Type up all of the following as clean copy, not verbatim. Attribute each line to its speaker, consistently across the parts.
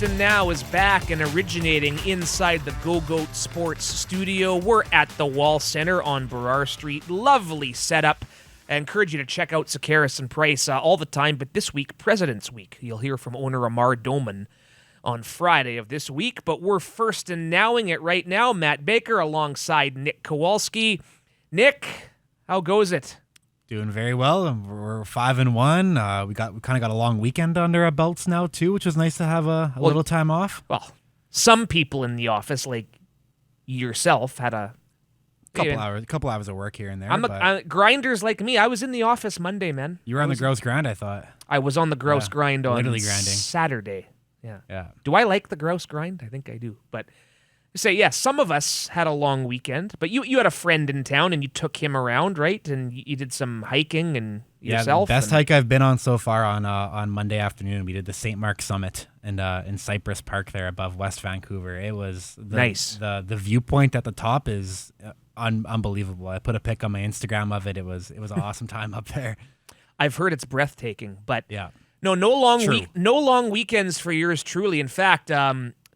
Speaker 1: and Now is back and originating inside the Go-Goat Sports studio. We're at the Wall Center on Burrard Street. Lovely setup. I encourage you to check out Sakaris and Price all the time, but this week, President's Week. You'll hear from owner Amar Doman on Friday of this week, but we're first and nowing it right now. Matt Baker alongside Nick Kowalski. Nick, how goes it?
Speaker 2: Doing very well. We're 5-1. We kind of got a long weekend under our belts now too, which was nice to have a little time off.
Speaker 1: Well, some people in the office, like yourself, had a
Speaker 2: couple hours of work here and there.
Speaker 1: Grinders like me. I was in the office Monday, man.
Speaker 2: You were on the gross grind, I thought.
Speaker 1: I was on the gross grind on
Speaker 2: literally grinding.
Speaker 1: Saturday.
Speaker 2: Yeah.
Speaker 1: Do I like the gross grind? I think I do. But some of us had a long weekend, but you had a friend in town and you took him around, right? And you did some hiking and yourself.
Speaker 2: Yeah, the best hike I've been on so far on Monday afternoon. We did the St. Mark Summit in Cypress Park there above West Vancouver. It was
Speaker 1: nice.
Speaker 2: The viewpoint at the top is unbelievable. I put a pic on my Instagram of it. It was an awesome time up there.
Speaker 1: I've heard it's breathtaking, but
Speaker 2: yeah.
Speaker 1: No long weekends for yours truly. In fact,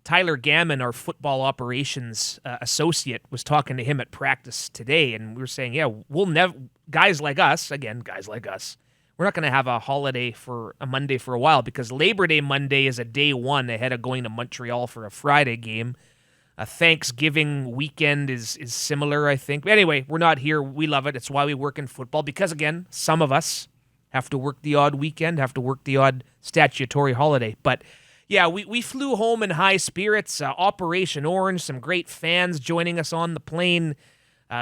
Speaker 1: Tyler Gammon, our football operations associate, was talking to him at practice today, and we were saying, we'll never guys like us, we're not going to have a holiday for a Monday for a while because Labor Day Monday is a day one ahead of going to Montreal for a Friday game. A Thanksgiving weekend is similar, I think. But anyway, we're not here. We love it. It's why we work in football because, again, some of us have to work the odd weekend, have to work the odd statutory holiday. But, yeah, we flew home in high spirits. Operation Orange, some great fans joining us on the plane.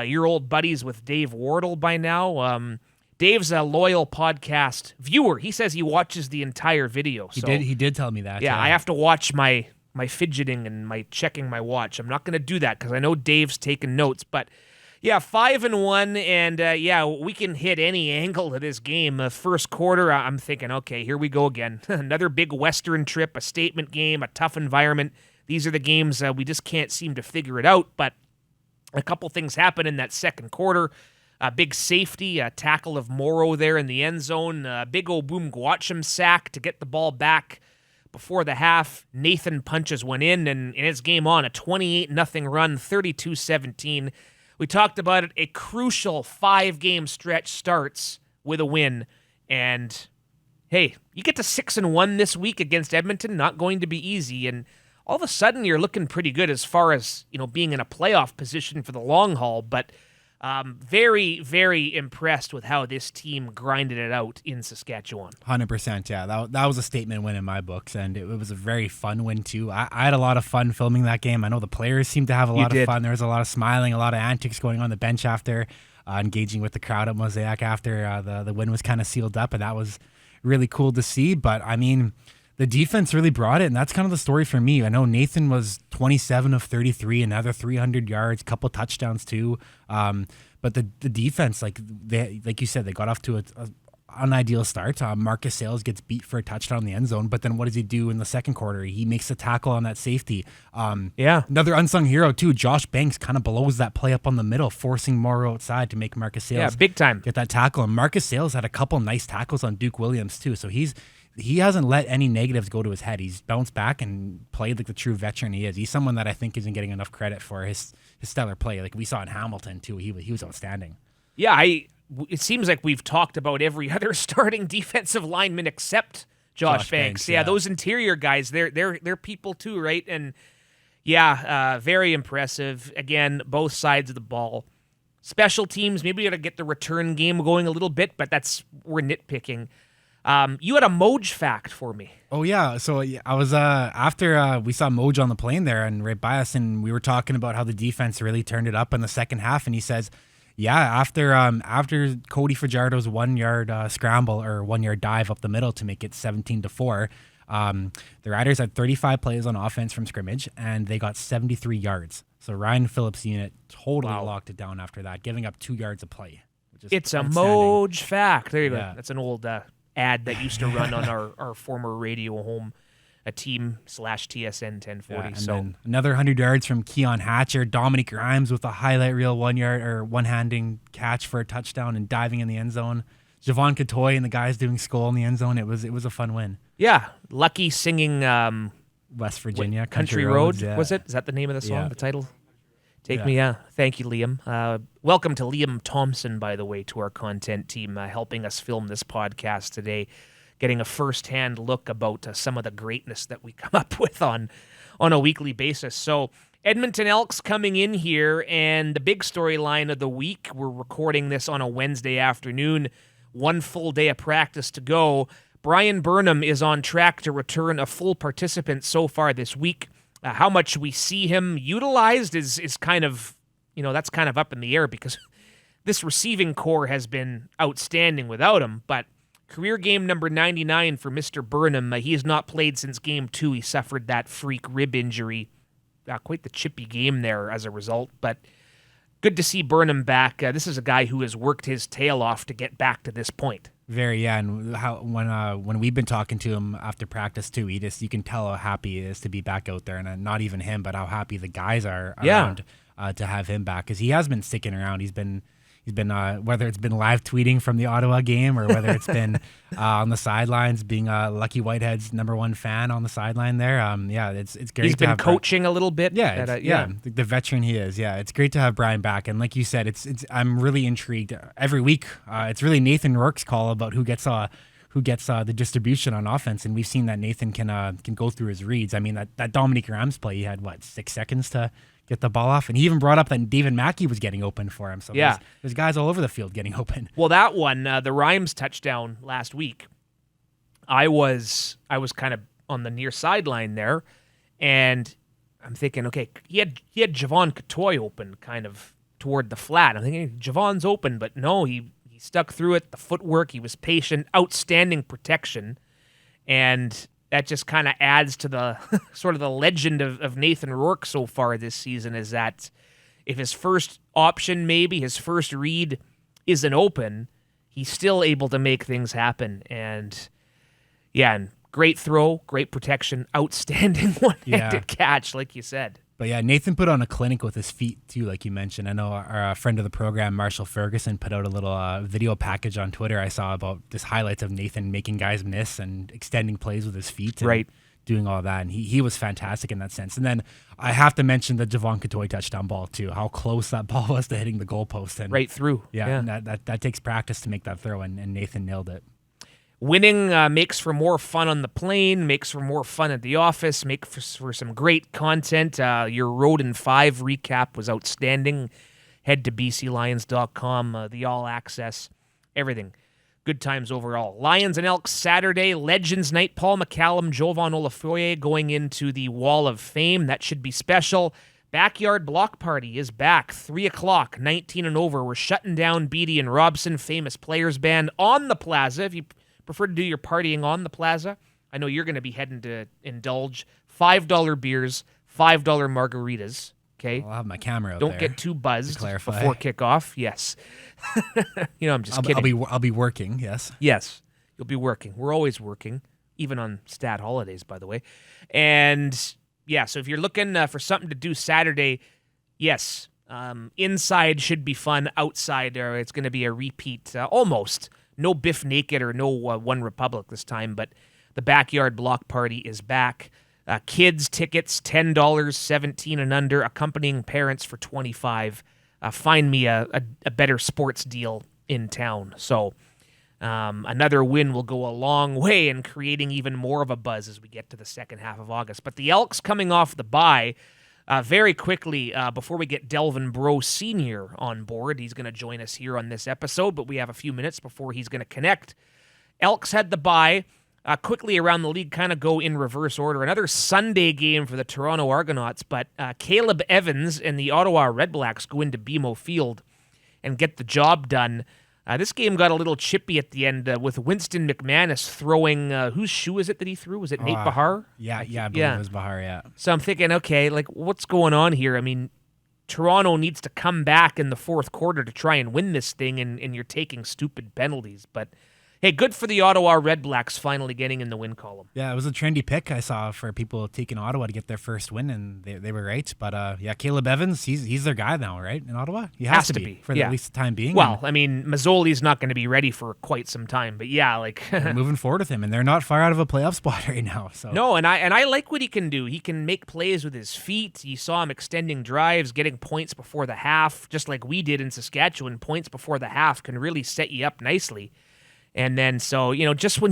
Speaker 1: Your old buddies with Dave Wardle by now. Dave's a loyal podcast viewer. He says he watches the entire video.
Speaker 2: He did tell me that.
Speaker 1: Yeah, I have to watch my fidgeting and my checking my watch. I'm not going to do that because I know Dave's taking notes. But, yeah, 5-1, and, we can hit any angle of this game. First quarter, I'm thinking, okay, here we go again. Another big Western trip, a statement game, a tough environment. These are the games we just can't seem to figure it out. But a couple things happen in that second quarter. A big safety, a tackle of Morrow there in the end zone. A big Obum Gwacham sack to get the ball back. Before the half, Nathan punches one in, and it's game on. A 28-0 run, 32-17. We talked about it. A crucial 5-game stretch starts with a win. And, hey, you get to 6-1 this week against Edmonton. Not going to be easy. And all of a sudden, you're looking pretty good as far as, being in a playoff position for the long haul. But very, very impressed with how this team grinded it out in Saskatchewan.
Speaker 2: 100%, yeah. That was a statement win in my books, and it was a very fun win, too. I had a lot of fun filming that game. I know the players seemed to have a lot of fun. There was a lot of smiling, a lot of antics going on the bench after, engaging with the crowd at Mosaic after the win was kind of sealed up, and that was really cool to see. But, I mean, the defense really brought it, and that's kind of the story for me. I know Nathan was 27 of 33, another 300 yards, couple touchdowns too. But the defense, like you said, they got off to an unideal start. Marcus Sales gets beat for a touchdown in the end zone, but then what does he do in the second quarter? He makes a tackle on that safety. Another unsung hero too. Josh Banks kind of blows that play up on the middle, forcing Morrow outside to make Marcus Sales
Speaker 1: big time
Speaker 2: get that tackle. And Marcus Sales had a couple nice tackles on Duke Williams too. So he hasn't let any negatives go to his head. He's bounced back and played like the true veteran he is. He's someone that I think isn't getting enough credit for his stellar play. Like we saw in Hamilton too. He was outstanding.
Speaker 1: Yeah, it seems like we've talked about every other starting defensive lineman except Josh Banks. Yeah, those interior guys, they're people too, right? And very impressive. Again, both sides of the ball. Special teams, maybe we got to get the return game going a little bit, but we're nitpicking. You had a Moj fact for me.
Speaker 2: Oh, yeah. So I was after we saw Moj on the plane there and right by us, and we were talking about how the defense really turned it up in the second half. And he says, after Cody Fajardo's 1 yard scramble or 1 yard dive up the middle to make it 17-4, the Riders had 35 plays on offense from scrimmage, and they got 73 yards. So Ryan Phillips' unit totally locked it down after that, giving up 2 yards of play.
Speaker 1: It's a Moj fact. There you go. That's an old ad that used to run on our former radio home, a team/TSN 1040.
Speaker 2: Then another 100 yards from Keon Hatcher. Dominic Grimes with a highlight reel 1 yard or one-handing catch for a touchdown and diving in the end zone. Javon Katoy and the guys doing skull in the end zone. It was a fun win.
Speaker 1: Yeah, Lucky singing
Speaker 2: West Virginia.
Speaker 1: Country Road, was it? Is that the name of the song, the title? Take me, Thank you, Liam. Welcome to Liam Thompson, by the way, to our content team, helping us film this podcast today, getting a first-hand look about some of the greatness that we come up with on a weekly basis. So Edmonton Elks coming in here, and the big storyline of the week, we're recording this on a Wednesday afternoon, one full day of practice to go. Brian Burnham is on track to return a full participant so far this week. How much we see him utilized is kind of, that's kind of up in the air because this receiving core has been outstanding without him. But career game number 99 for Mr. Burnham. He has not played since game 2. He suffered that freak rib injury. Quite the chippy game there as a result. But good to see Burnham back. This is a guy who has worked his tail off to get back to this point.
Speaker 2: Very, and when we've been talking to him after practice too, you can tell how happy he is to be back out there, and not even him, but how happy the guys are around to have him back, because he has been sticking around. He's been whether it's been live tweeting from the Ottawa game or whether it's been on the sidelines being Lucky Whitehead's #1 fan on the sideline there. It's great.
Speaker 1: He's been coaching a little bit.
Speaker 2: The veteran he is. Yeah, it's great to have Brian back. And like you said, it's I'm really intrigued every week. It's really Nathan Rourke's call about who gets the distribution on offense, and we've seen that Nathan can go through his reads. I mean, that Dominique Rams play, he had 6 seconds to get the ball off, and he even brought up that David Mackey was getting open for him. So there's guys all over the field getting open.
Speaker 1: Well, that one, the Rhymes touchdown last week, I was kind of on the near sideline there, and I'm thinking, okay, he had Javon Catoy open kind of toward the flat. I'm thinking Javon's open, but no, he stuck through it. The footwork, he was patient, outstanding protection, and that just kind of adds to the sort of the legend of Nathan Rourke so far this season, is that if his first option, maybe his first read isn't open, he's still able to make things happen. And great throw, great protection, outstanding one-handed catch, like you said.
Speaker 2: But yeah, Nathan put on a clinic with his feet too, like you mentioned. I know our friend of the program, Marshall Ferguson, put out a little video package on Twitter I saw about just highlights of Nathan making guys miss and extending plays with his feet and doing all that. And he was fantastic in that sense. And then I have to mention the Javon Catoy touchdown ball too, how close that ball was to hitting the goalpost. And
Speaker 1: right through.
Speaker 2: Yeah. And that takes practice to make that throw, and Nathan nailed it.
Speaker 1: Winning makes for more fun on the plane, makes for more fun at the office, makes for some great content. Your Road in 5 recap was outstanding. Head to bclions.com, the all access, everything. Good times overall. Lions and Elks Saturday, Legends Night. Paul McCallum, Jovan Olafoye going into the Wall of Fame. That should be special. Backyard Block Party is back, 3 o'clock, 19 and over. We're shutting down Beattie and Robson, famous players band, on the Plaza. If you prefer to do your partying on the Plaza, I know you're going to be heading to indulge. $5 beers, $5 margaritas. Okay,
Speaker 2: I'll have my camera out
Speaker 1: Don't
Speaker 2: there
Speaker 1: get too buzzed before kickoff. Yes, I'm just
Speaker 2: kidding. I'll be working.
Speaker 1: Yes, you'll be working. We're always working, even on stat holidays, by the way. And so if you're looking for something to do Saturday, yes, inside should be fun. Outside, it's going to be a repeat, almost. No Biff Naked or no One Republic this time, but the Backyard Block Party is back. Kids tickets, $10, 17 and under, accompanying parents for $25. Find me a better sports deal in town. So another win will go a long way in creating even more of a buzz as we get to the second half of August. But the Elks coming off the bye, very quickly, before we get Delvin Breaux Sr. on board, he's going to join us here on this episode, but we have a few minutes before he's going to connect. Elks had the bye. Quickly around the league, kind of go in reverse order. Another Sunday game for the Toronto Argonauts, but Caleb Evans and the Ottawa Redblacks go into BMO Field and get the job done. This game got a little chippy at the end with Winston McManus throwing, whose shoe is it that he threw? Was it Nate Bahar?
Speaker 2: Yeah, I believe it was Bahar, yeah.
Speaker 1: So I'm thinking, okay, what's going on here? I mean, Toronto needs to come back in the fourth quarter to try and win this thing, and you're taking stupid penalties. But, Hey, good for the Ottawa Red Blacks finally getting in the win column.
Speaker 2: Yeah, it was a trendy pick I saw for people taking Ottawa to get their first win, and they were right. But Caleb Evans, he's their guy now, right, in Ottawa? He has to be for at least the time being.
Speaker 1: Well, I mean, Mazzoli's not going to be ready for quite some time, but yeah, like
Speaker 2: moving forward with him, and they're not far out of a playoff spot right now. So
Speaker 1: no, and I like what he can do. He can make plays with his feet. You saw him extending drives, getting points before the half, just like we did in Saskatchewan. Points before the half can really set you up nicely. And then, so, just when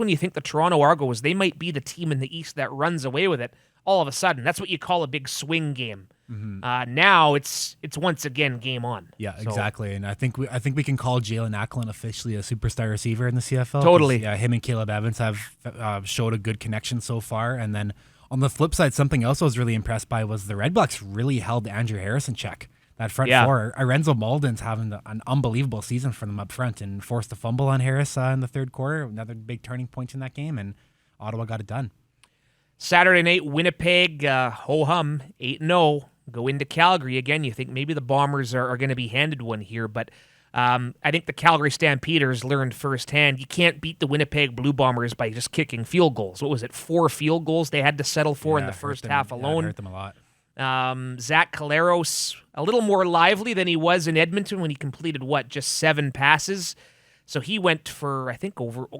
Speaker 1: you think the Toronto Argos, they might be the team in the East that runs away with it, all of a sudden, that's what you call a big swing game. Mm-hmm. Now it's once again game on.
Speaker 2: Yeah, exactly. And I think we can call Jalen Acklin officially a superstar receiver in the CFL.
Speaker 1: Totally.
Speaker 2: Yeah, him and Caleb Evans have showed a good connection so far. And then on the flip side, something else I was really impressed by was the Red Blacks really held Andrew Harris in check. That front four, Arenzo Malden's having an unbelievable season for them up front and forced a fumble on Harris in the third quarter. Another big turning point in that game, and Ottawa got it done.
Speaker 1: Saturday night, Winnipeg, ho-hum, 8-0, go into Calgary. Again, you think maybe the Bombers are going to be handed one here, but I think the Calgary Stampeders learned firsthand you can't beat the Winnipeg Blue Bombers by just kicking field goals. What was it, 4 field goals they had to settle for in the first half alone?
Speaker 2: Hurt them a lot.
Speaker 1: Zach Caleros, a little more lively than he was in Edmonton when he completed, just 7 passes. So he went for, I think,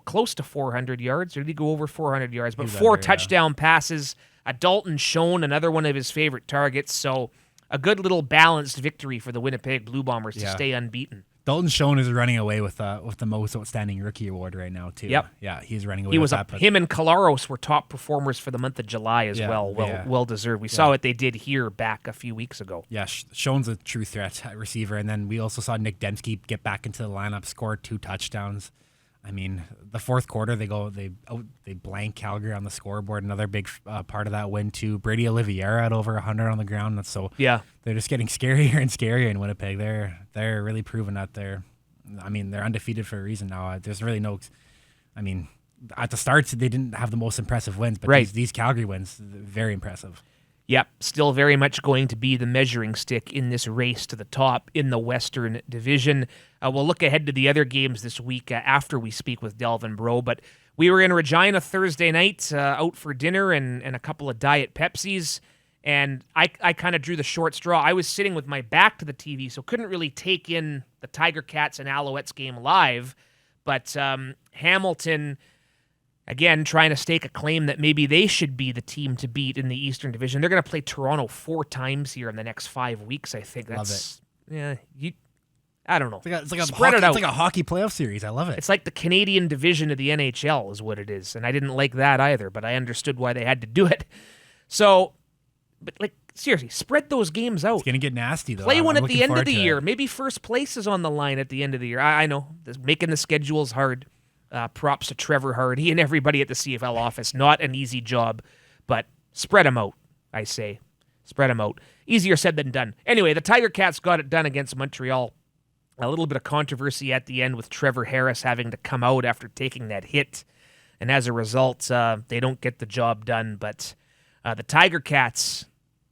Speaker 1: close to 400 yards. Or did he go over 400 yards? But 4 touchdown passes. Dalton Schoen, another one of his favorite targets. So a good little balanced victory for the Winnipeg Blue Bombers to stay unbeaten.
Speaker 2: Dalton Schoen is running away with the most outstanding rookie award right now too.
Speaker 1: Yep.
Speaker 2: Yeah, he's running away with that.
Speaker 1: Him and Caleros were top performers for the month of July as well. Well deserved. We saw what they did here back a few weeks ago.
Speaker 2: Yeah, Schoen's a true threat at receiver, and then we also saw Nick Dembski get back into the lineup, score 2 touchdowns. I mean, the fourth quarter they blank Calgary on the scoreboard. Another big part of that win too. Brady Oliveira at over 100 on the ground. So they're just getting scarier and scarier in Winnipeg. They're really proving that they're undefeated for a reason now. There's really no. I mean, at the start they didn't have the most impressive wins, but these Calgary wins, very impressive.
Speaker 1: Yep, still very much going to be the measuring stick in this race to the top in the Western Division. We'll look ahead to the other games this week after we speak with Delvin Breaux, but we were in Regina Thursday night, out for dinner and a couple of Diet Pepsis, and I kind of drew the short straw. I was sitting with my back to the TV, so couldn't really take in the Tiger Cats and Alouettes game live, but Hamilton, again, trying to stake a claim that maybe they should be the team to beat in the Eastern Division. They're going to play Toronto 4 times here in the next 5 weeks, I think.
Speaker 2: Love
Speaker 1: it. I don't know.
Speaker 2: It's like a hockey playoff series. I love it.
Speaker 1: It's like the Canadian division of the NHL is what it is, and I didn't like that either, but I understood why they had to do it. So, but seriously, spread those games out.
Speaker 2: It's going to get nasty, though.
Speaker 1: Play one at the end of the year. Maybe first place is on the line at the end of the year. I know. Making the schedules hard. Props to Trevor Hardy and everybody at the CFL office. Not an easy job, but spread them out, I say. Spread them out. Easier said than done. Anyway, the Tiger Cats got it done against Montreal. A little bit of controversy at the end with Trevor Harris having to come out after taking that hit. And as a result, they don't get the job done. But the Tiger Cats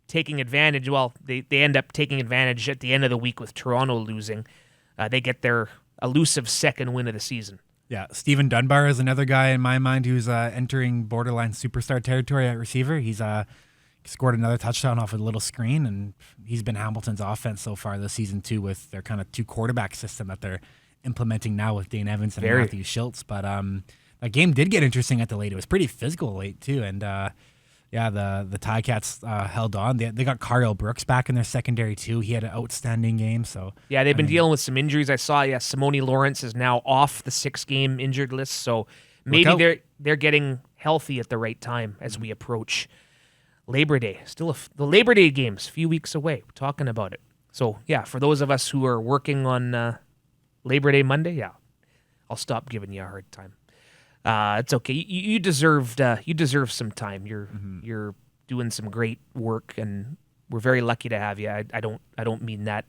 Speaker 1: taking advantage, they end up taking advantage at the end of the week with Toronto losing. They get their elusive second win of the season.
Speaker 2: Yeah, Stephen Dunbar is another guy in my mind who's entering borderline superstar territory at receiver. He's scored another touchdown off a little screen, and he's been Hamilton's offense so far this season too, with their kind of 2-quarterback system that they're implementing now with Dane Evans and Matthew Schultz. But that game did get interesting at the late. It was pretty physical late too, and the Ticats held on. They got Carl Brooks back in their secondary too. He had an outstanding game. So
Speaker 1: they've been dealing with some injuries. I saw Simone Lawrence is now off the 6-game injured list. So maybe they're getting healthy at the right time as we approach Labor Day. Still the Labor Day games a few weeks away. We're talking about it. So for those of us who are working on Labor Day Monday, I'll stop giving you a hard time. It's okay. You deserved. You deserve some time. You're doing some great work, and we're very lucky to have you. I don't mean that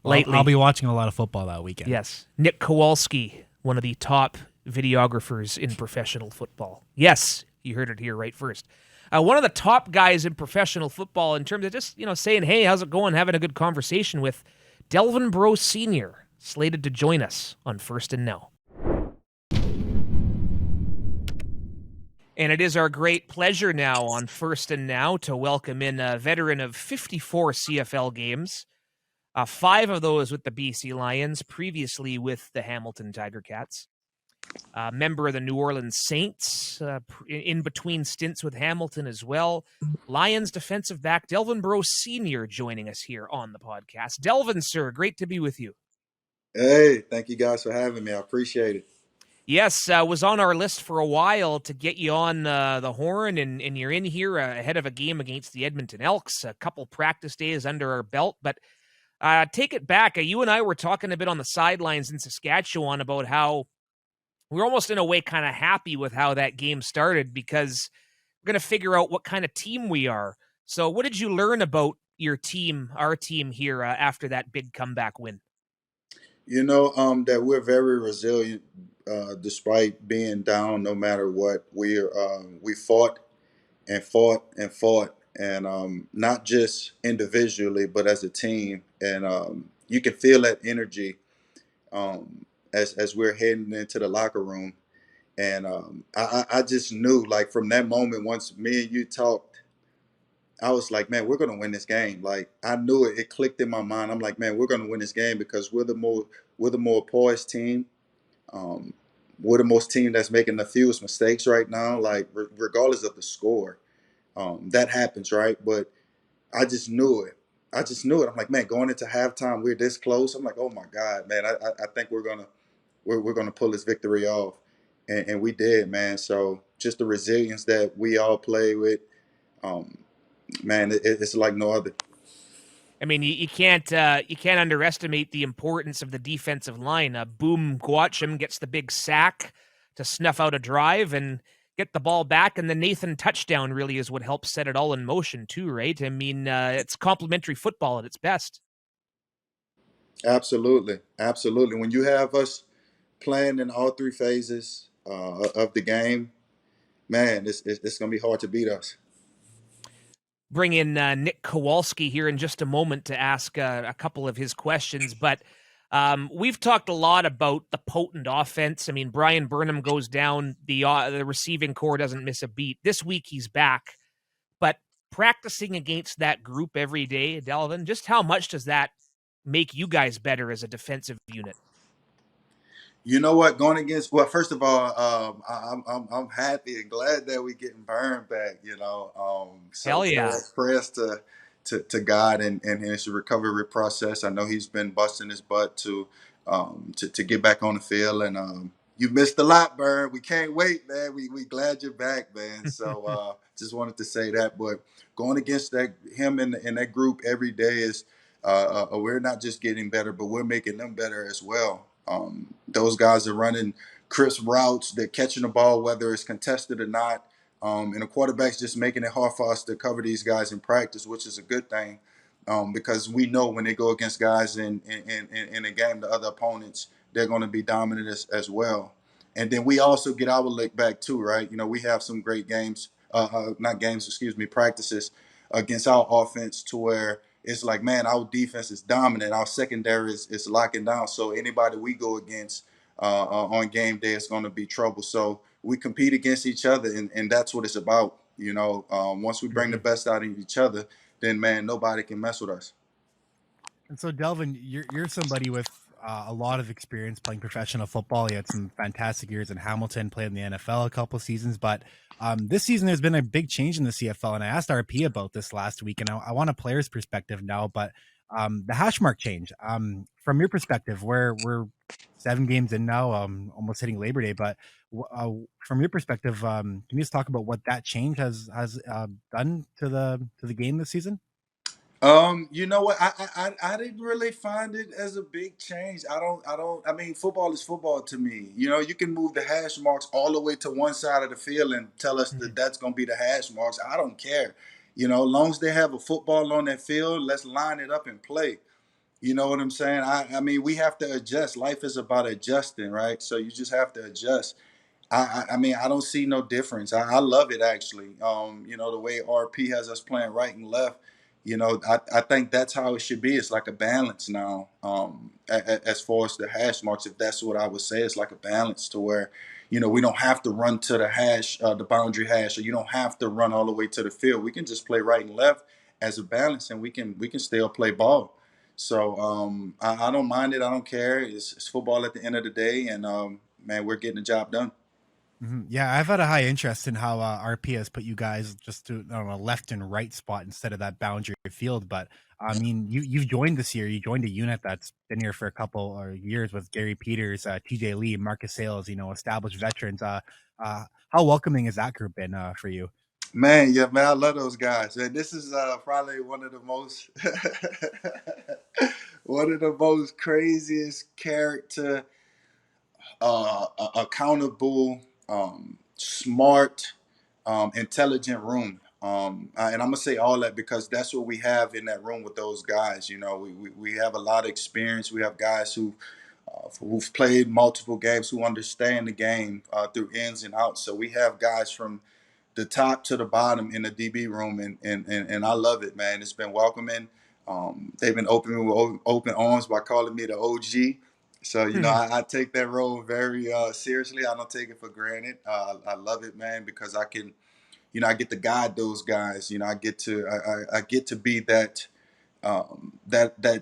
Speaker 1: lightly.
Speaker 2: I'll be watching a lot of football that weekend.
Speaker 1: Yes, Nick Kowalski, one of the top videographers in professional football. Yes, you heard it here right first. One of the top guys in professional football in terms of just saying, "Hey, how's it going?" Having a good conversation with Delvin Breaux Sr. slated to join us on First and Now. And it is our great pleasure now on First and Now to welcome in a veteran of 54 CFL games, 5 of those with the BC Lions, previously with the Hamilton Tiger Cats. Member of the New Orleans Saints, in between stints with Hamilton as well. Lions defensive back Delvin Breaux Sr. joining us here on the podcast. Delvin, sir, great to be with you.
Speaker 3: Hey, thank you guys for having me. I appreciate it.
Speaker 1: Yes, was on our list for a while to get you on the horn, and you're in here ahead of a game against the Edmonton Elks, a couple practice days under our belt. But take it back. You and I were talking a bit on the sidelines in Saskatchewan about how we're almost in a way kind of happy with how that game started because we're going to figure out what kind of team we are. So what did you learn about your team, our team here, after that big comeback win?
Speaker 3: That we're very resilient despite being down. No matter what, we fought and fought and fought, and not just individually, but as a team. And you can feel that energy as we're heading into the locker room. And I just knew, like from that moment, once me and you talked, I was like, man, we're gonna win this game. Like I knew it. It clicked in my mind. I'm like, man, we're gonna win this game because we're the more poised team. Um, we're the most team that's making the fewest mistakes right now. Like regardless of the score, that happens, right? But I just knew it. I just knew it. I'm like, man, going into halftime, we're this close. I'm like, oh my god, man, I think we're gonna pull this victory off, and we did, man. So just the resilience that we all play with. Um, Man, it's like no other.
Speaker 1: I mean, you can't underestimate the importance of the defensive line. Boom Gwacham gets the big sack to snuff out a drive and get the ball back, and the Nathan touchdown really is what helps set it all in motion too, right? I mean, it's complementary football at its best.
Speaker 3: Absolutely, absolutely. When you have us playing in all three phases of the game, man, it's gonna be hard to beat us.
Speaker 1: Bring in Nick Kowalski here in just a moment to ask a couple of his questions, but we've talked a lot about the potent offense. I mean, Brian Burnham goes down, the receiving core doesn't miss a beat. This week he's back, but practicing against that group every day, Delvin, just how much does that make you guys better as a defensive unit?
Speaker 3: You know what? Going against, well, first of all, I'm happy and glad that we getting burned back. So
Speaker 1: Hell yeah.
Speaker 3: prayers to God and his recovery process. I know he's been busting his butt to get back on the field, and you missed a lot, Burn. We can't wait, man. We glad you're back, man. So just wanted to say that. But going against him and that group every day is we're not just getting better, but we're making them better as well. Those guys are running crisp routes. They're catching the ball, whether it's contested or not. And the quarterback's just making it hard for us to cover these guys in practice, which is a good thing because we know when they go against guys in a game, the other opponents, they're going to be dominant as well. And then we also get our lick back too, right? We have some great games, not games, excuse me, practices against our offense to where it's like, man, our defense is dominant. Our secondary is locking down. So anybody we go against on game day is going to be trouble. So we compete against each other, and that's what it's about. Once we bring the best out of each other, then, man, nobody can mess with us.
Speaker 2: And so, Delvin, you're somebody with a lot of experience playing professional football. You had some fantastic years in Hamilton, played in the NFL a couple seasons, but this season there's been a big change in the CFL. And I asked RP about this last week, and I want a player's perspective now. But the hash mark change, from your perspective, we're 7 games in now, almost hitting Labor Day. But from your perspective, can you just talk about what that change has done to the game this season?
Speaker 3: You know what? I didn't really find it as a big change. I mean, football is football to me. You can move the hash marks all the way to one side of the field and tell us that that's going to be the hash marks. I don't care. As long as they have a football on that field, let's line it up and play. You know what I'm saying? I mean, we have to adjust. Life is about adjusting, right? So you just have to adjust. I mean, I don't see no difference. I love it actually. The way RP has us playing right and left. I think that's how it should be. It's like a balance now. As far as the hash marks, if that's what I would say, it's like a balance to where, we don't have to run to the hash, the boundary hash, or you don't have to run all the way to the field. We can just play right and left as a balance, and we can still play ball. So I don't mind it. I don't care. It's football at the end of the day, and man, we're getting the job done.
Speaker 2: Yeah, I've had a high interest in how RP has put you guys just to on a left and right spot instead of that boundary field. But I mean, you've joined this year. You joined a unit that's been here for a couple years with Gary Peters, TJ Lee, Marcus Sales. Established veterans. How welcoming has that group been for you?
Speaker 3: Man, yeah, man, I love those guys. And this is probably one of the most one of the most craziest character, accountable, smart, intelligent room. And I'm gonna say all that because that's what we have in that room with those guys. We have a lot of experience. We have guys who've played multiple games, who understand the game through ins and outs. So we have guys from the top to the bottom in the DB room, and I love it, man. It's been welcoming. They've been opening with open arms by calling me the OG. So I take that role very seriously. I don't take it for granted. I love it, man, because I get to guide those guys. I get to be that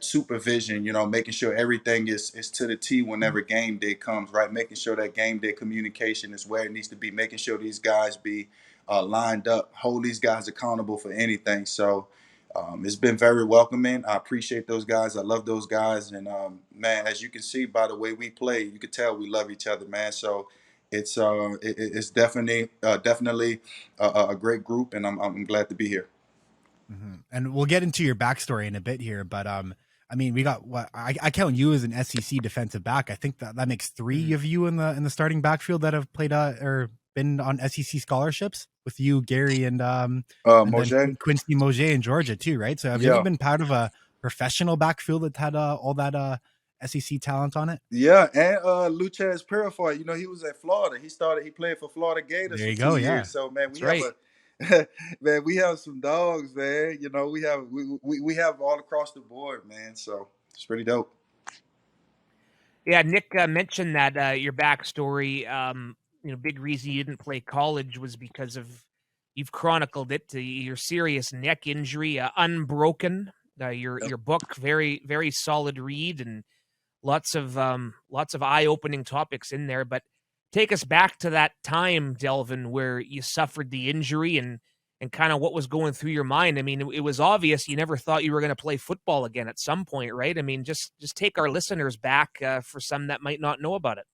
Speaker 3: supervision, making sure everything is to the T whenever game day comes, right? Making sure that game day communication is where it needs to be, making sure these guys be lined up, hold these guys accountable for anything. So it's been very welcoming. I appreciate those guys. I love those guys. And man, as you can see by the way we play, you can tell we love each other, man. So it's definitely a great group, and I'm glad to be here.
Speaker 2: And we'll get into your backstory in a bit here, but I mean, we got what I count you as an SEC defensive back. I think that makes 3 of you in the starting backfield that have played or been on SEC scholarships with you, Gary, and
Speaker 3: Mojay.
Speaker 2: then Quincy Mojay in Georgia too, right? So have you ever
Speaker 3: Yeah.
Speaker 2: been part of a professional backfield that had all that SEC talent on it?
Speaker 3: Yeah, and Luchez Purifoy, he was at Florida. He played for Florida Gators
Speaker 2: There
Speaker 3: for
Speaker 2: you
Speaker 3: two
Speaker 2: go. Yeah.
Speaker 3: years. So man, we
Speaker 1: That's
Speaker 3: have
Speaker 1: right.
Speaker 3: man, we have some dogs, man. We have all across the board, man. So it's pretty dope.
Speaker 1: Yeah, Nick mentioned that your backstory. Big reason you didn't play college was because of you've chronicled it to your serious neck injury, Unbroken. Your book, very very solid read, and lots of eye opening topics in there. But take us back to that time, Delvin, where you suffered the injury and kind of what was going through your mind. I mean, it was obvious you never thought you were going to play football again at some point, right? I mean, just take our listeners back for some that might not know about it.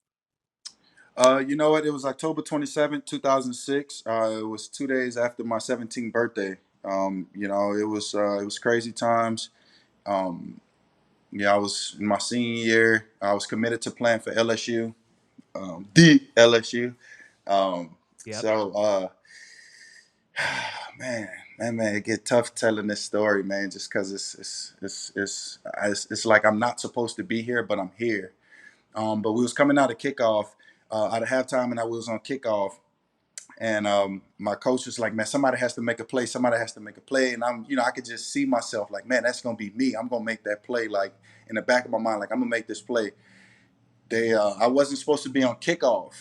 Speaker 3: You know what? It was October 27th, 2006. It was 2 days after my 17th birthday. It was crazy times. Um, yeah, I was in my senior year. I was committed to playing for LSU, the LSU. Um,
Speaker 1: Yep.
Speaker 3: so, man, it get tough telling this story, man, just because it's like I'm not supposed to be here, but I'm here. But we was coming out of kickoff, out of halftime, and I was on kickoff, and my coach was like, "Man, somebody has to make a play. Somebody has to make a play." And I could just see myself like, "Man, that's gonna be me. I'm gonna make that play." Like in the back of my mind, like I'm gonna make this play. I wasn't supposed to be on kickoff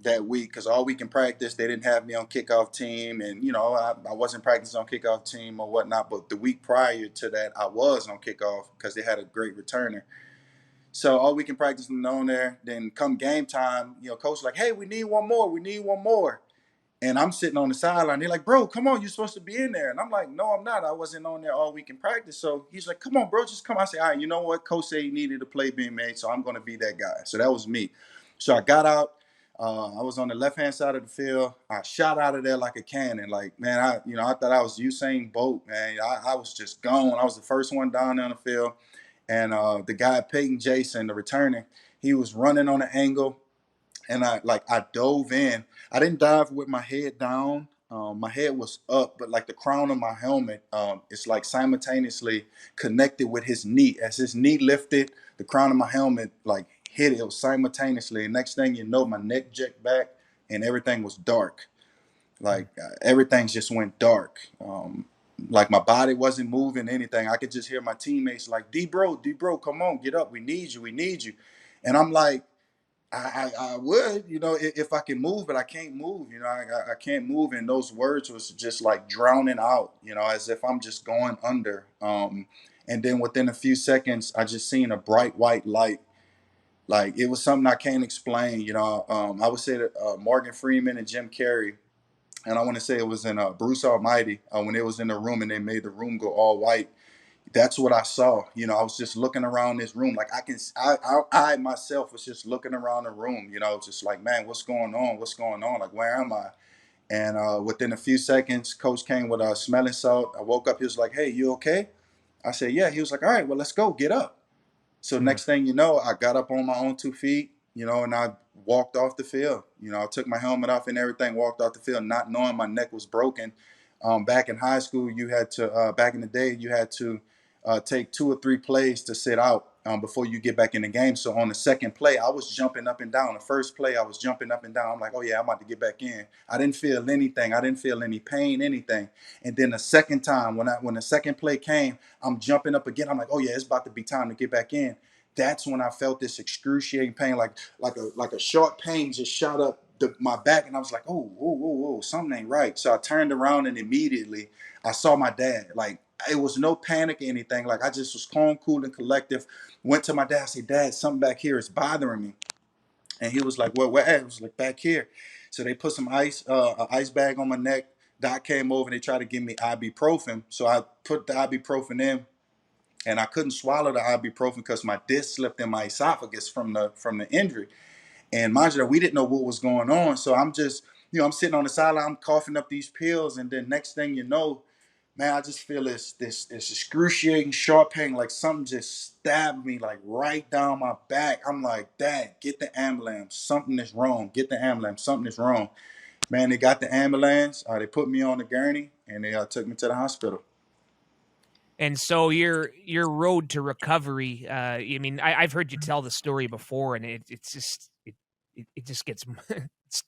Speaker 3: that week because all week in practice they didn't have me on kickoff team, and I wasn't practicing on kickoff team or whatnot. But the week prior to that, I was on kickoff because they had a great returner. So all week in practice and on there. Then come game time, coach like, "Hey, we need one more. We need one more." And I'm sitting on the sideline. They're like, "Bro, come on, you're supposed to be in there." And I'm like, "No, I'm not. I wasn't on there all week in practice." So he's like, "Come on, bro, just come." I say, "All right, you know what? Coach said he needed a play being made, so I'm going to be that guy." So that was me. So I got out. I was on the left-hand side of the field. I shot out of there like a cannon. Like, man, I thought I was Usain Bolt, man. I was just gone. I was the first one down on the field. And the guy, Peyton Jason, the returner, he was running on an angle and I dove in. I didn't dive with my head down. My head was up, but like the crown of my helmet, it's like simultaneously connected with his knee. As his knee lifted, the crown of my helmet like hit it. It was simultaneously. And next thing you know, my neck jerked back, and everything was dark. Like everything just went dark. like my body wasn't moving anything. I could just hear my teammates like, D bro, come on, get up. We need you. We need you. And I'm like, I would, if I can move, but I can't move. I can't move. And those words was just like drowning out, as if I'm just going under. And then within a few seconds, I just seen a bright white light. Like it was something I can't explain. I would say that Morgan Freeman and Jim Carrey, and I want to say it was in Bruce Almighty when it was in the room and they made the room go all white. That's what I saw. I was just looking around this room. Like I myself was just looking around the room, just like, man, what's going on? What's going on? Like, where am I? And within a few seconds, coach came with a smelling salt. I woke up. He was like, hey, you okay? I said, yeah. He was like, all right, well, let's go. Get up. So
Speaker 1: Mm.
Speaker 3: next thing you know, I got up on my own 2 feet, and I walked off the field. I took my helmet off and everything, walked off the field, not knowing my neck was broken. Back in high school, you had to, back in the day, you had to take 2 or 3 plays to sit out before you get back in the game. So on the second play, I was jumping up and down. The first play, I was jumping up and down. I'm like, oh yeah, I'm about to get back in. I didn't feel anything. I didn't feel any pain, anything. And then the second time, when the second play came, I'm jumping up again. I'm like, oh yeah, it's about to be time to get back in. That's when I felt this excruciating pain, like a sharp pain just shot up my back, and I was like, oh, whoa, whoa, whoa, something ain't right. So I turned around and immediately I saw my dad. Like it was no panic or anything. Like I just was calm, cool, and collective. Went to my dad, said, Dad, something back here is bothering me. And he was like, well, where at? I was like, back here. So they put some an ice bag on my neck. Doc came over and they tried to give me ibuprofen. So I put the ibuprofen in, and I couldn't swallow the ibuprofen because my disc slipped in my esophagus from the injury. And mind you, we didn't know what was going on. So I'm just, I'm sitting on the sideline, I'm coughing up these pills, and then next thing you know, man, I just feel this excruciating sharp pain, like something just stabbed me like right down my back. I'm like, Dad, get the ambulance. Something is wrong. Get the ambulance. Something is wrong. Man, they got the ambulance. They put me on the gurney and they took me to the hospital.
Speaker 1: And so your road to recovery. I mean, I've heard you tell the story before, and it's just it just gets it's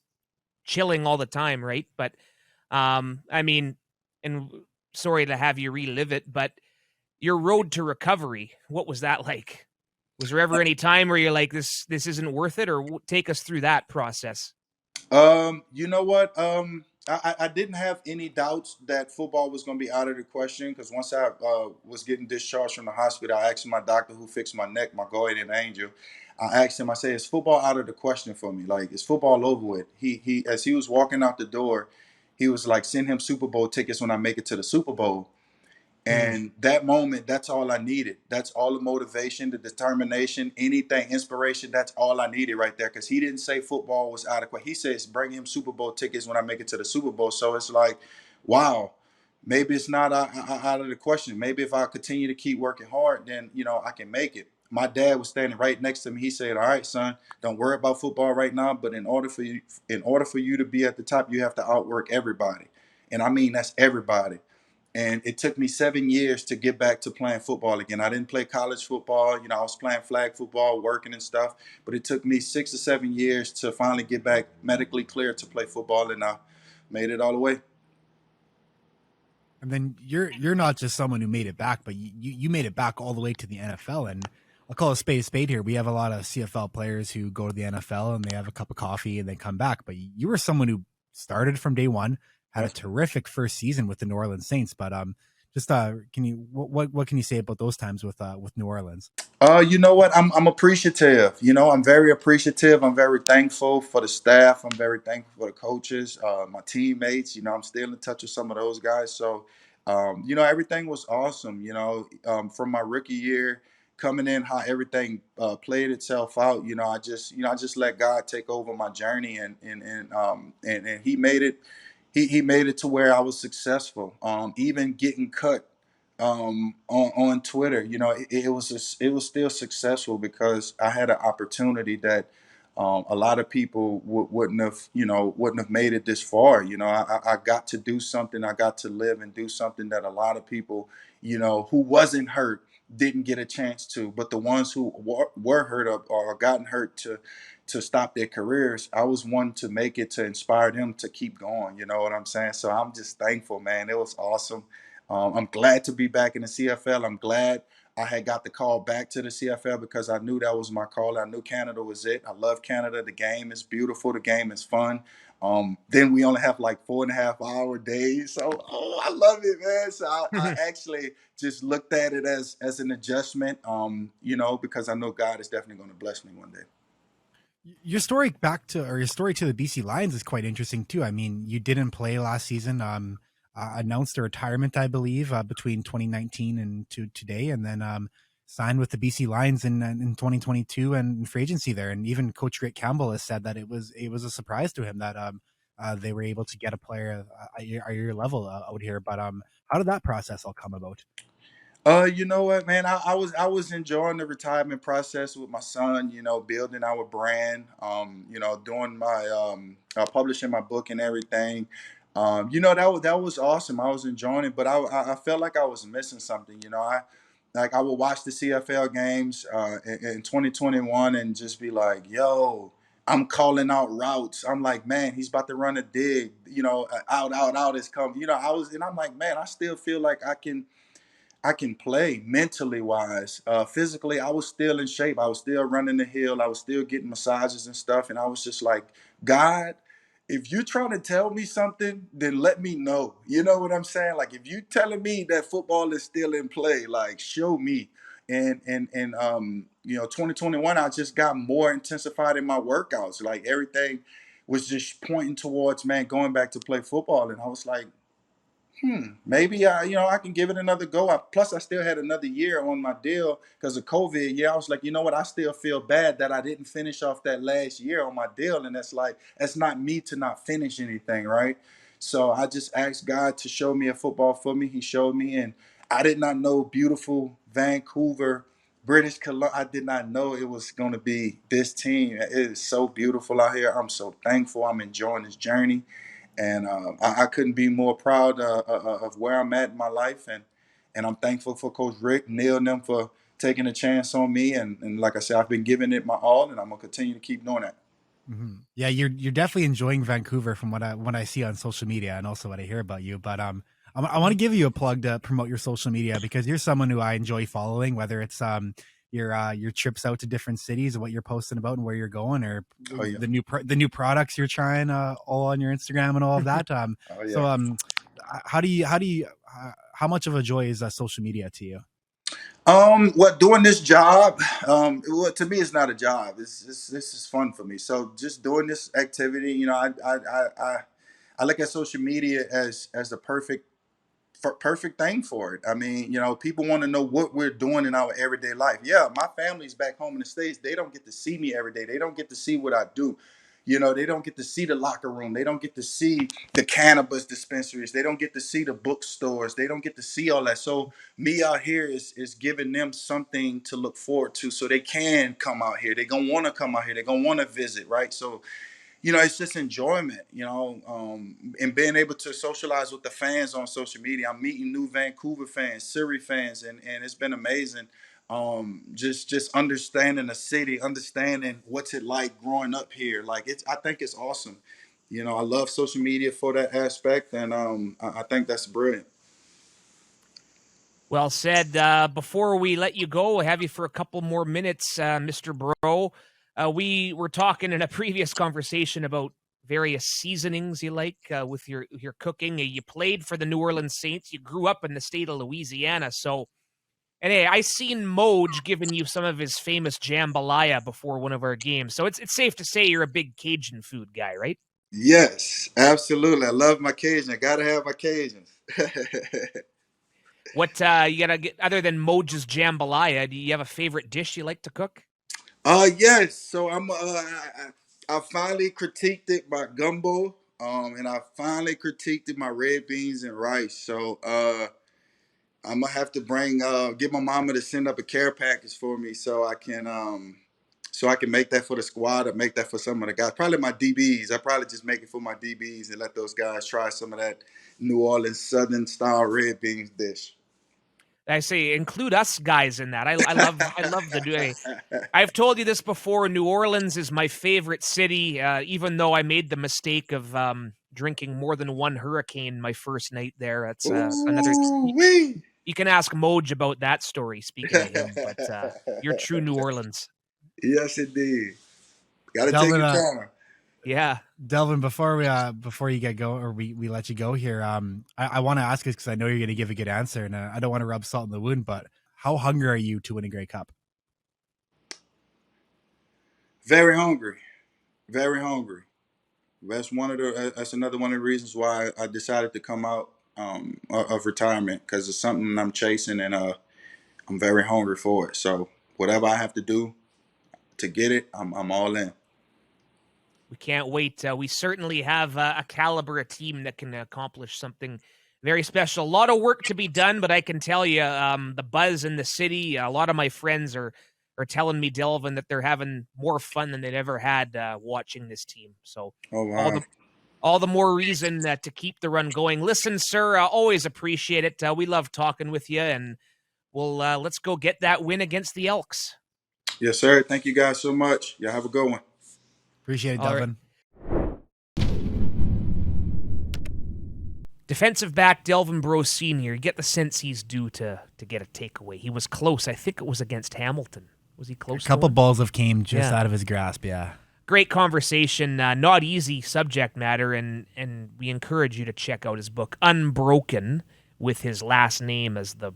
Speaker 1: chilling all the time, right? But I mean, and sorry to have you relive it, but your road to recovery, what was that like? Was there ever any time where you're like, this isn't worth it, or take us through that process?
Speaker 3: You know what? I didn't have any doubts that football was going to be out of the question because once I was getting discharged from the hospital, I asked my doctor who fixed my neck, my guardian angel. I asked him, I said, is football out of the question for me? Like, is football over with? He as he was walking out the door, he was like, send him Super Bowl tickets when I make it to the Super Bowl.
Speaker 1: Mm.
Speaker 3: And that moment, that's all I needed. That's all the motivation, the determination, anything, inspiration. That's all I needed right there. Because he didn't say football was adequate. He says, bring him Super Bowl tickets when I make it to the Super Bowl. So it's like, wow, maybe it's not out of the question. Maybe if I continue to keep working hard, then, I can make it. My dad was standing right next to me. He said, all right, son, don't worry about football right now. But in order for you to be at the top, you have to outwork everybody. And I mean, that's everybody. And it took me 7 years to get back to playing football again. I didn't play college football. I was playing flag football, working and stuff. But it took me 6 or 7 years to finally get back medically cleared to play football, and I made it all the way.
Speaker 2: And then you're not just someone who made it back, but you made it back all the way to the NFL. And I'll call a spade here. We have a lot of CFL players who go to the NFL and they have a cup of coffee and they come back. But you were someone who started from day one, had a terrific first season with the New Orleans Saints. But just can you what can you say about those times with New Orleans?
Speaker 3: You know what? I'm appreciative. I'm very appreciative. I'm very thankful for the staff. I'm very thankful for the coaches, my teammates. I'm still in touch with some of those guys. So, everything was awesome. From my rookie year coming in, how everything played itself out. I just let God take over my journey, and He made it. He made it to where I was successful. Even getting cut on Twitter, it was still successful because I had an opportunity that a lot of people wouldn't have made it this far. I got to do something. I got to live and do something that a lot of people, who wasn't hurt didn't get a chance to. But the ones who were hurt or gotten hurt to stop their careers, I was one to make it, to inspire them to keep going. You know what I'm saying? So I'm just thankful, man. It was awesome. I'm glad to be back in the CFL. I'm glad I had got the call back to the CFL because I knew that was my call. I knew Canada was it. I love Canada. The game is beautiful. The game is fun. Then we only have like 4.5 hour days. So, I love it, man. So I actually just looked at it as an adjustment, because I know God is definitely going to bless me one day.
Speaker 2: Your story your story to the BC Lions is quite interesting too. I mean, you didn't play last season. Announced a retirement, I believe, between 2019 and to today, and then signed with the BC Lions in 2022 and free agency there. And even Coach Rick Campbell has said that it was a surprise to him that they were able to get a player at your level out here. But how did that process all come about?
Speaker 3: You know what, man? I was enjoying the retirement process with my son. Building our brand. Doing my publishing my book and everything. That was awesome. I was enjoying it, but I felt like I was missing something. I would watch the CFL games in 2021 and just be like, yo. I'm calling out routes. I'm like, man, he's about to run a dig. Out is coming. I'm like, man, I still feel like I can play mentally wise. Physically, I was still in shape. I was still running the hill. I was still getting massages and stuff. And I was just like, God, if you're trying to tell me something, then let me know. You know what I'm saying? Like, if you telling me that football is still in play, like, show me. And 2021, I just got more intensified in my workouts. Like, everything was just pointing towards, man, going back to play football. And I was like, maybe I can give it another go. Plus, I still had another year on my deal because of COVID. Yeah, I was like, you know what? I still feel bad that I didn't finish off that last year on my deal, and that's not me to not finish anything, right? So I just asked God to show me a football for me. He showed me, and I did not know beautiful Vancouver, British Columbia. I did not know it was going to be this team. It is so beautiful out here. I'm so thankful. I'm enjoying this journey. And I couldn't be more proud of where I'm at in my life, and I'm thankful for Coach Rick, Neil, and them for taking a chance on me. And like I said, I've been giving it my all, and I'm gonna continue to keep doing that.
Speaker 2: Mm-hmm. Yeah, you're definitely enjoying Vancouver from what I see on social media and also what I hear about you. But I want to give you a plug to promote your social media because you're someone who I enjoy following, whether it's your trips out to different cities and what you're posting about and where you're going, or
Speaker 3: Oh yeah,
Speaker 2: the new products you're trying all on your Instagram and all of that.
Speaker 3: oh yeah.
Speaker 2: So how much of a joy is social media to you?
Speaker 3: What doing this job? To me, it's not a job. This is fun for me. So just doing this activity, I look at social media as the perfect thing for it. I mean, people want to know what we're doing in our everyday life. Yeah, my family's back home in the States. They don't get to see me every day. They don't get to see what I do. They don't get to see the locker room. They don't get to see the cannabis dispensaries. They don't get to see the bookstores. They don't get to see all that. So me out here is giving them something to look forward to so they can come out here. They're going to want to come out here. They're going to want to visit, right? So it's just enjoyment, and being able to socialize with the fans on social media. I'm meeting new Vancouver fans, Surrey fans, and it's been amazing. Just understanding the city, understanding what's it like growing up here. Like I think it's awesome. I love social media for that aspect, and I think that's brilliant.
Speaker 1: Well said. Before we let you go, I have you for a couple more minutes, Mr. Breaux. We were talking in a previous conversation about various seasonings you like with your cooking. You played for the New Orleans Saints. You grew up in the state of Louisiana. So, and hey, I seen Moj giving you some of his famous jambalaya before one of our games. So it's safe to say you're a big Cajun food guy, right?
Speaker 3: Yes, absolutely. I love my Cajun. I gotta have my Cajuns.
Speaker 1: What you gotta get other than Moj's jambalaya? Do you have a favorite dish you like to cook?
Speaker 3: Yes. So I finally critiqued it my gumbo, and I finally critiqued it my red beans and rice. So I'm gonna have to get my mama to send up a care package for me so I can make that for the squad or make that for some of the guys. Probably my DBs. I probably just make it for my DBs and let those guys try some of that New Orleans Southern style red beans dish.
Speaker 1: I say include us guys in that. I love the doing. I've told you this before. New Orleans is my favorite city, even though I made the mistake of drinking more than one hurricane my first night there. That's another.
Speaker 3: Ooh-wee.
Speaker 1: You can ask Moj about that story, speaking of him, but you're true New Orleans.
Speaker 3: Yes, indeed. Got to take
Speaker 2: Delvin,
Speaker 3: your time.
Speaker 1: Yeah.
Speaker 2: Delvin, before you get go, or we let you go here, I want to ask this because I know you're going to give a good answer, and I don't want to rub salt in the wound, but how hungry are you to win a Grey Cup?
Speaker 3: Very hungry. Very hungry. That's another one of the reasons why I decided to come out of retirement, because it's something I'm chasing, and I'm very hungry for it. So whatever I have to do to get it, I'm all in.
Speaker 1: We can't wait. We certainly have a caliber of team that can accomplish something very special. A lot of work to be done, but I can tell you the buzz in the city, a lot of my friends are telling me, Delvin, that they're having more fun than they've ever had watching this team. So
Speaker 3: wow.
Speaker 1: all the more reason to keep the run going. Listen, sir, always appreciate it. We love talking with you, and we'll let's go get that win against the Elks.
Speaker 3: Yes, sir. Thank you guys so much. Y'all have a good one.
Speaker 2: Appreciate it, Delvin.
Speaker 1: Defensive back Delvin Breaux Sr., you get the sense he's due to get a takeaway. He was close. I think it was against Hamilton. Was he close?
Speaker 2: A couple balls have came just out of his grasp, yeah.
Speaker 1: Great conversation, not easy subject matter, and we encourage you to check out his book, Unbroken, with his last name as the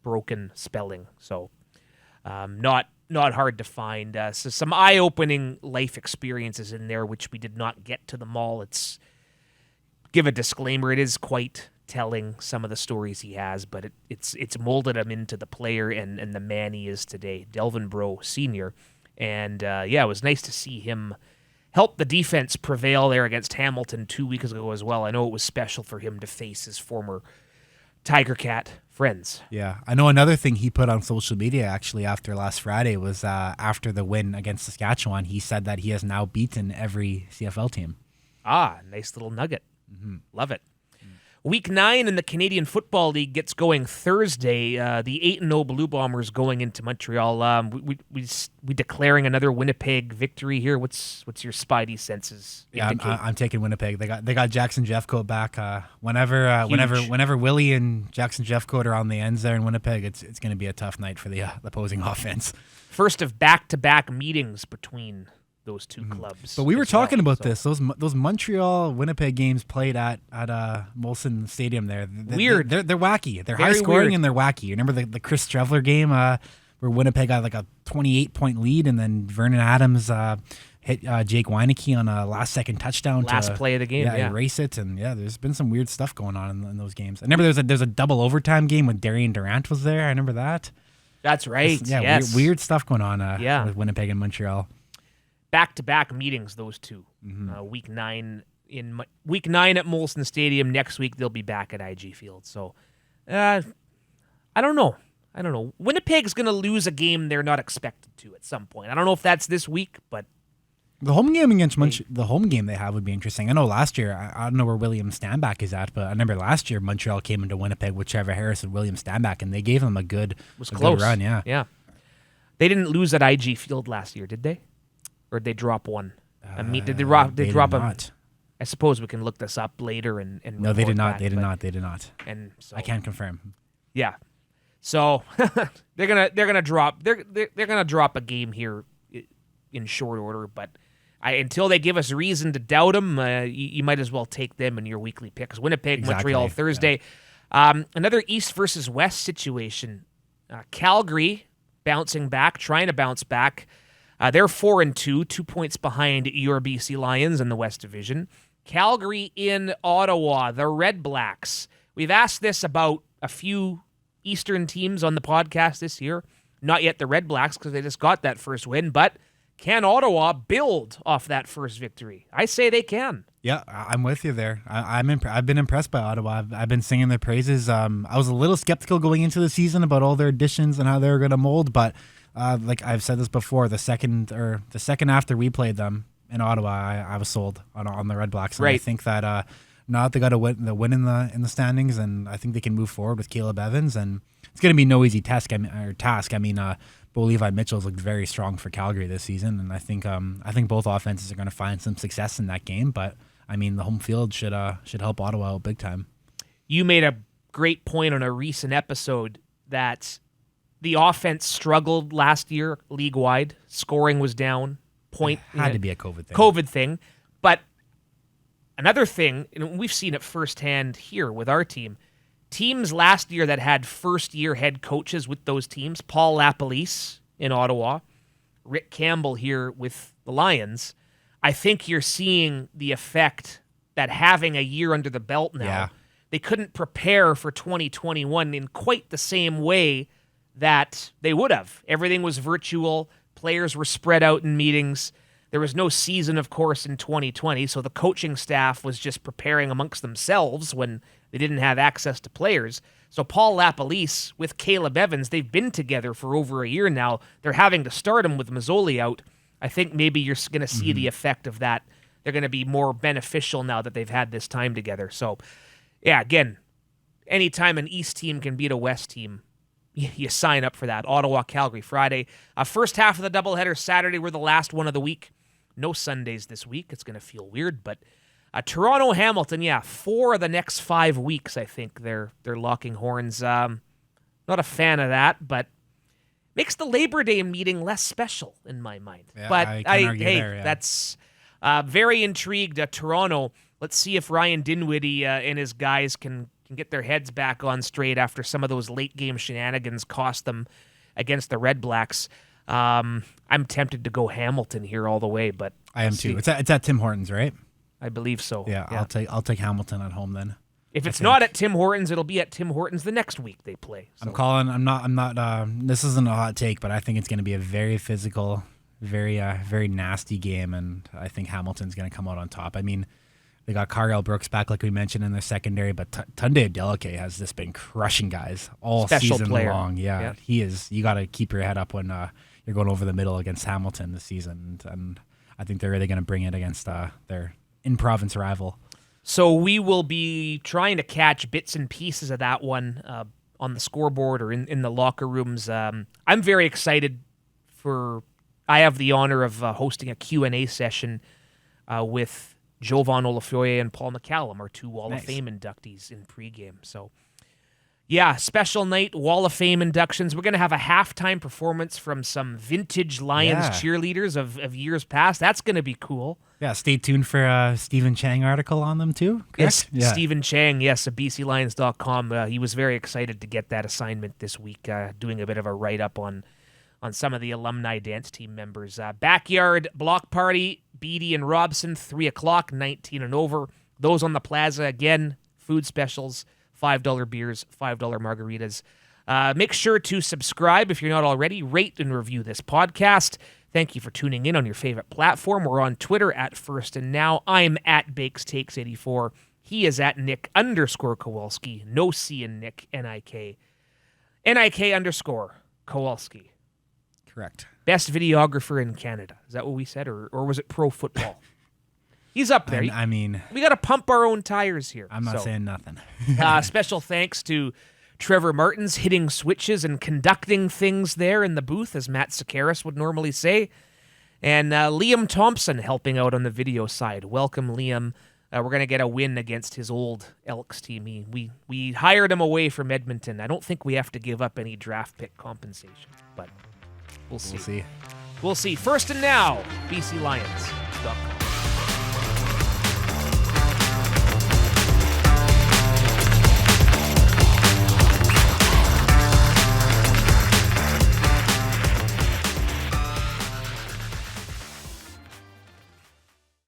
Speaker 1: broken spelling. So not hard to find. So some eye-opening life experiences in there, which we did not get to them all. Give a disclaimer, it is quite telling, some of the stories he has, but it's molded him into the player and the man he is today, Delvin Breaux Sr. And it was nice to see him help the defense prevail there against Hamilton 2 weeks ago as well. I know it was special for him to face his former Tiger Cat friends.
Speaker 2: Yeah, I know another thing he put on social media actually after last Friday was after the win against Saskatchewan, he said that he has now beaten every CFL team.
Speaker 1: Nice little nugget. Mm-hmm. Love it. Week 9 in the Canadian Football League gets going Thursday. The 8-0 Blue Bombers going into Montreal. We declaring another Winnipeg victory here. What's your spidey senses?
Speaker 2: Yeah, I'm taking Winnipeg. They got Jackson Jeffcoat back. Whenever Willie and Jackson Jeffcoat are on the ends there in Winnipeg, it's going to be a tough night for the opposing offense.
Speaker 1: First of back-to-back meetings between those two clubs.
Speaker 2: But we were talking about this. Those Montreal Winnipeg games played at Molson Stadium there.
Speaker 1: Weird.
Speaker 2: They're wacky. They're
Speaker 1: very
Speaker 2: high scoring
Speaker 1: weird.
Speaker 2: and they're wacky. You remember the Chris Strevler game where Winnipeg got like a 28-point lead and then Vernon Adams hit Jake Weineke on a last-second touchdown.
Speaker 1: Last play of the game, yeah.
Speaker 2: Erase it. And there's been some weird stuff going on in those games. I remember there's a double overtime game when Darian Durant was there. I remember that.
Speaker 1: That's right. Yes.
Speaker 2: Weird stuff going on with Winnipeg and Montreal.
Speaker 1: Back-to-back meetings, those two. Week 9 at Molson Stadium. Next week they'll be back at IG Field. So, I don't know. Winnipeg's going to lose a game they're not expected to at some point. I don't know if that's this week, but
Speaker 2: the home game against the home game they have would be interesting. I know last year, I don't know where William Stanback is at, but I remember last year Montreal came into Winnipeg with Trevor Harris and William Stanback, and they gave them a good run. Yeah.
Speaker 1: They didn't lose at IG Field last year, did they? Or did they drop one? Did they drop them? I suppose we can look this up later and
Speaker 2: no, they did not. They did not.
Speaker 1: And so,
Speaker 2: I can't confirm.
Speaker 1: Yeah, so they're gonna drop a game here in short order. But until they give us reason to doubt them, you might as well take them in your weekly picks. Winnipeg, Montreal Thursday. Yeah. Another East versus West situation. Calgary bouncing back, trying to bounce back. They're 4-2, 2 points behind your BC Lions in the West Division. Calgary in Ottawa, the Red Blacks. We've asked this about a few Eastern teams on the podcast this year. Not yet the Red Blacks because they just got that first win, but can Ottawa build off that first victory? I say they can.
Speaker 2: Yeah, I'm with you there. I've been impressed by Ottawa. I've been singing their praises. I was a little skeptical going into the season about all their additions and how they were going to mold, but like I've said this before, the second after we played them in Ottawa, I was sold on the Red Blacks. And
Speaker 1: right.
Speaker 2: I think that now that they got the win in the standings, and I think they can move forward with Caleb Evans, and it's going to be no easy task. Bo Levi Mitchell's looked very strong for Calgary this season, and I think both offenses are going to find some success in that game. But I mean, the home field should help Ottawa out big time.
Speaker 1: You made a great point on a recent episode that the offense struggled last year league-wide. Scoring was down.
Speaker 2: It had to be a
Speaker 1: COVID thing. But another thing, and we've seen it firsthand here with our team, teams last year that had first-year head coaches with those teams, Paul LaPolice in Ottawa, Rick Campbell here with the Lions, I think you're seeing the effect that having a year under the belt now,
Speaker 2: yeah.
Speaker 1: They couldn't prepare for 2021 in quite the same way that they would have. Everything was virtual. Players were spread out in meetings. There was no season, of course, in 2020, so the coaching staff was just preparing amongst themselves when they didn't have access to players. So Paul LaPolice with Caleb Evans, they've been together for over a year now. They're having to start them with Mazzoli out. I think maybe you're going to see the effect of that. They're going to be more beneficial now that they've had this time together. So, yeah, again, anytime an East team can beat a West team, you sign up for that. Ottawa, Calgary, Friday. First half of the doubleheader Saturday. We're the last one of the week. No Sundays this week. It's going to feel weird, but Toronto, Hamilton, 4 of the next 5 weeks, I think they're locking horns. Not a fan of that, but makes the Labor Day meeting less special in my mind.
Speaker 2: Yeah,
Speaker 1: but
Speaker 2: I
Speaker 1: that's very intrigued. Toronto. Let's see if Ryan Dinwiddie and his guys can get their heads back on straight after some of those late game shenanigans cost them against the Red Blacks. I'm tempted to go Hamilton here all the way, but
Speaker 2: I am too. It's at Tim Hortons, right?
Speaker 1: I believe so.
Speaker 2: Yeah. I'll take Hamilton at home then.
Speaker 1: If it's not at Tim Hortons, it'll be at Tim Hortons the next week they play. So.
Speaker 2: I'm not. This isn't a hot take, but I think it's going to be a very physical, very nasty game, and I think Hamilton's going to come out on top. I mean, they got Carl Brooks back, like we mentioned, in their secondary, but Tunde Adeleke has just been crushing guys all
Speaker 1: Special
Speaker 2: season
Speaker 1: player.
Speaker 2: long. Yeah, he is. You got to keep your head up when you're going over the middle against Hamilton this season, and I think they're really going to bring it against their in-province rival.
Speaker 1: So we will be trying to catch bits and pieces of that one on the scoreboard or in the locker rooms. I'm very excited I have the honor of hosting a Q&A session with Jovan Olafoye and Paul McCallum, our 2 Wall of Fame inductees in pregame. So, yeah, special night, Wall of Fame inductions. We're going to have a halftime performance from some vintage Lions cheerleaders of years past. That's going to be cool.
Speaker 2: Yeah, stay tuned for a Stephen Chang article on them too.
Speaker 1: Correct? Yes, Stephen Chang, yes, at BCLions.com. He was very excited to get that assignment this week, doing a bit of a write-up on some of the alumni dance team members. Backyard block party, Beatty and Robson, 3 o'clock, 19 and over. Those on the plaza, again, food specials, $5 beers, $5 margaritas. Make sure to subscribe if you're not already. Rate and review this podcast. Thank you for tuning in on your favorite platform. We're on Twitter at First and Now. I'm at BakesTakes84. He is at Nick_Kowalski. No C in Nick, N-I-K. Nick_Kowalski.
Speaker 2: Correct.
Speaker 1: Best videographer in Canada. Is that what we said, or was it pro football? He's up there.
Speaker 2: I mean,
Speaker 1: we got to pump our own tires here.
Speaker 2: I'm not saying nothing.
Speaker 1: Special thanks to Trevor Martins hitting switches and conducting things there in the booth, as Matt Sakaris would normally say. And Liam Thompson helping out on the video side. Welcome, Liam. We're going to get a win against his old Elks team. We hired him away from Edmonton. I don't think we have to give up any draft pick compensation, but we'll see. We'll see. First and Now, BCLions.com.